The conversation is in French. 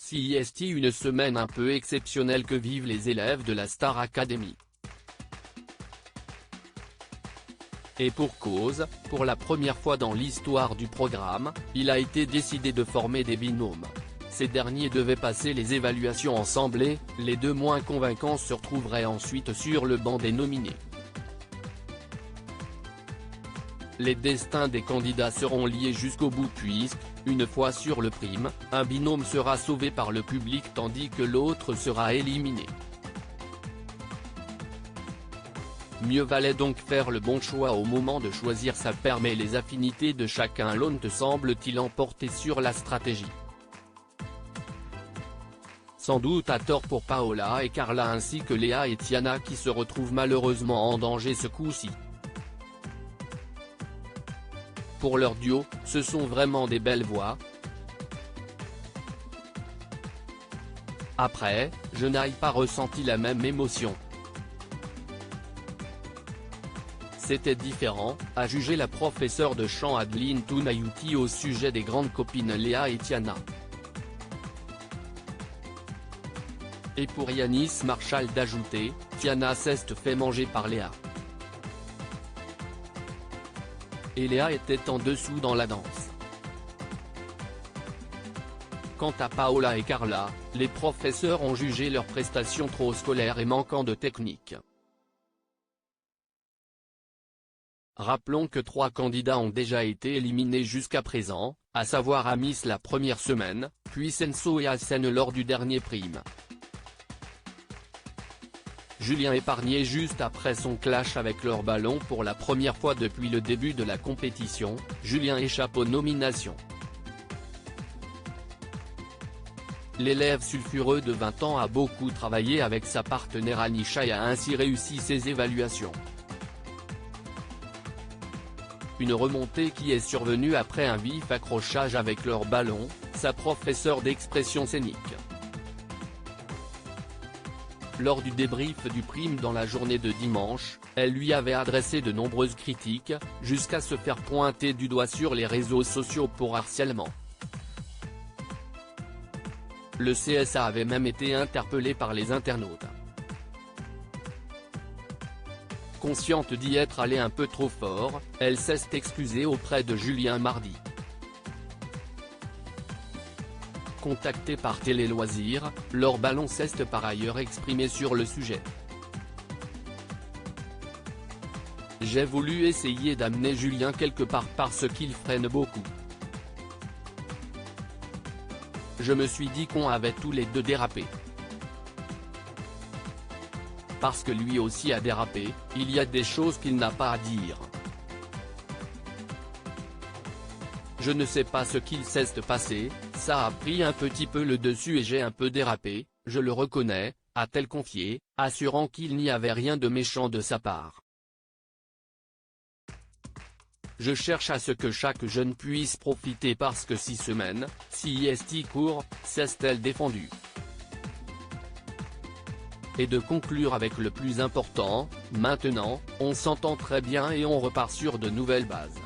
CIST, une semaine un peu exceptionnelle que vivent les élèves de la Star Academy. Et pour cause, pour la première fois dans l'histoire du programme, il a été décidé de former des binômes. Ces derniers devaient passer les évaluations ensemble et, les deux moins convaincants se retrouveraient ensuite sur le banc des nominés. Les destins des candidats seront liés jusqu'au bout puisque, une fois sur le prime, un binôme sera sauvé par le public tandis que l'autre sera éliminé. Mieux valait donc faire le bon choix au moment de choisir sa paire, mais les affinités de chacun l'ont semble-t-il emporté sur la stratégie. Sans doute à tort pour Paola et Carla ainsi que Léa et Tiana qui se retrouvent malheureusement en danger ce coup-ci. Pour leur duo, ce sont vraiment des belles voix. Après, je n'ai pas ressenti la même émotion. C'était différent, a jugé la professeure de chant Adeline Tounayouti au sujet des grandes copines Léa et Tiana. Et pour Yanis Marshall d'ajouter, Tiana s'est fait manger par Léa. Et Léa était en dessous dans la danse. Quant à Paola et Carla, les professeurs ont jugé leurs prestations trop scolaires et manquant de technique. Rappelons que 3 candidats ont déjà été éliminés jusqu'à présent, à savoir Amis la première semaine, puis Senso et Hassen lors du dernier prime. Julien épargné juste après son clash avec leur ballon pour la première fois depuis le début de la compétition, Julien échappe aux nominations. L'élève sulfureux de 20 ans a beaucoup travaillé avec sa partenaire Anisha et a ainsi réussi ses évaluations. Une remontée qui est survenue après un vif accrochage avec leur ballon, sa professeure d'expression scénique. Lors du débrief du prime dans la journée de dimanche, elle lui avait adressé de nombreuses critiques, jusqu'à se faire pointer du doigt sur les réseaux sociaux pour harcèlement. Le CSA avait même été interpellé par les internautes. Consciente d'y être allée un peu trop fort, elle s'est excusée auprès de Julien mardi. Contacté par Télé Loisirs, leur ballon s'est par ailleurs exprimé sur le sujet. J'ai voulu essayer d'amener Julien quelque part parce qu'il freine beaucoup. Je me suis dit qu'on avait tous les deux dérapé. Parce que lui aussi a dérapé, il y a des choses qu'il n'a pas à dire. Je ne sais pas ce qu'il s'est passé, ça a pris un petit peu le dessus et j'ai un peu dérapé, je le reconnais, a-t-elle confié, assurant qu'il n'y avait rien de méchant de sa part. Je cherche à ce que chaque jeune puisse profiter parce que 6 semaines, CIST court, s'est-elle défendue. Et de conclure avec le plus important, maintenant, on s'entend très bien et on repart sur de nouvelles bases.